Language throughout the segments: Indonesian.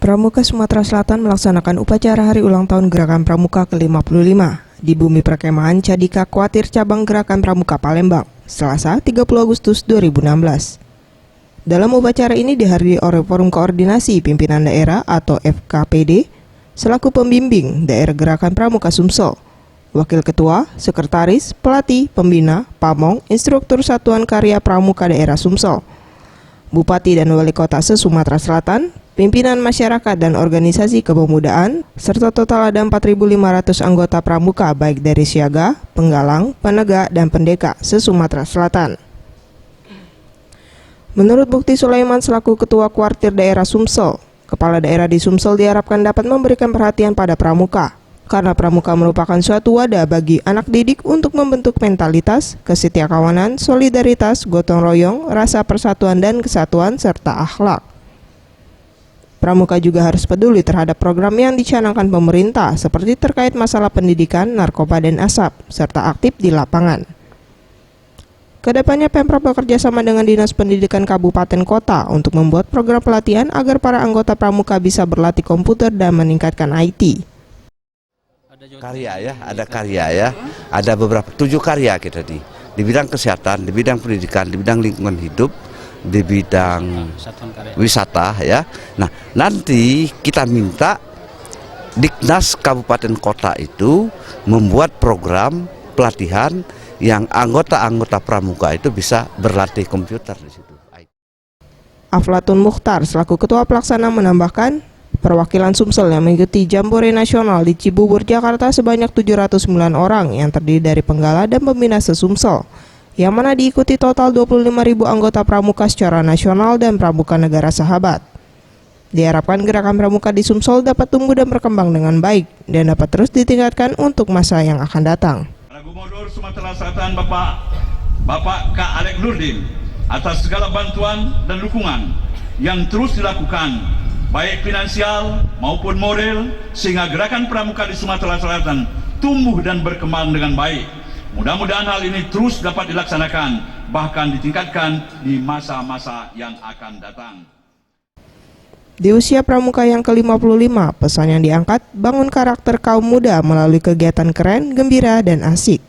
Pramuka Sumatera Selatan melaksanakan upacara hari ulang tahun Gerakan Pramuka ke-55 di Bumi Perkemahan Cadika Kuatir Cabang Gerakan Pramuka Palembang, Selasa 30 Agustus 2016. Dalam upacara ini dihadiri oleh Forum Koordinasi Pimpinan Daerah atau FKPD, selaku pembimbing Daerah Gerakan Pramuka Sumsel, Wakil Ketua, Sekretaris, Pelatih, Pembina, Pamong, Instruktur Satuan Karya Pramuka Daerah Sumsel, Bupati dan Wali Kota se-Sumatera Selatan, pimpinan masyarakat dan organisasi kepemudaan, serta total ada 4.500 anggota pramuka baik dari siaga, penggalang, penegak, dan pendeka se-Sumatera Selatan. Menurut Bukti Sulaiman selaku Ketua Kuartir Daerah Sumsel, Kepala Daerah di Sumsel diharapkan dapat memberikan perhatian pada pramuka, karena pramuka merupakan suatu wadah bagi anak didik untuk membentuk mentalitas, kesetiakawanan, solidaritas, gotong royong, rasa persatuan dan kesatuan, serta akhlak. Pramuka juga harus peduli terhadap program yang dicanangkan pemerintah seperti terkait masalah pendidikan, narkoba dan asap, serta aktif di lapangan. Kedepannya Pemprov bekerja sama dengan Dinas Pendidikan Kabupaten Kota untuk membuat program pelatihan agar para anggota pramuka bisa berlatih komputer dan meningkatkan IT. Ada karya ya, ada beberapa 7 karya kita di bidang kesehatan, di bidang pendidikan, di bidang lingkungan hidup, di bidang wisata ya. Nah, nanti kita minta Diknas Kabupaten Kota itu membuat program pelatihan yang anggota-anggota pramuka itu bisa berlatih komputer di situ. Aflatun Mukhtar selaku Ketua Pelaksana menambahkan, perwakilan Sumsel yang mengikuti Jambore Nasional di Cibubur, Jakarta sebanyak 709 orang yang terdiri dari penggala dan pembina se-Sumsel, yang mana diikuti total 25.000 anggota pramuka secara nasional dan pramuka negara sahabat. Diharapkan gerakan pramuka di Sumsel dapat tumbuh dan berkembang dengan baik dan dapat terus ditingkatkan untuk masa yang akan datang. Gubernur Sumatera Selatan Bapak K. Alek Nurdin atas segala bantuan dan dukungan yang terus dilakukan baik finansial maupun moral sehingga gerakan pramuka di Sumatera Selatan tumbuh dan berkembang dengan baik. Mudah-mudahan hal ini terus dapat dilaksanakan, bahkan ditingkatkan di masa-masa yang akan datang. Di usia pramuka yang ke-55, pesan yang diangkat bangun karakter kaum muda melalui kegiatan keren, gembira, dan asik.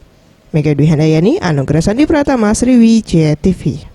Mega Dwi Handayani, Anugerah Sandi Pratama, Sriwijaya TV.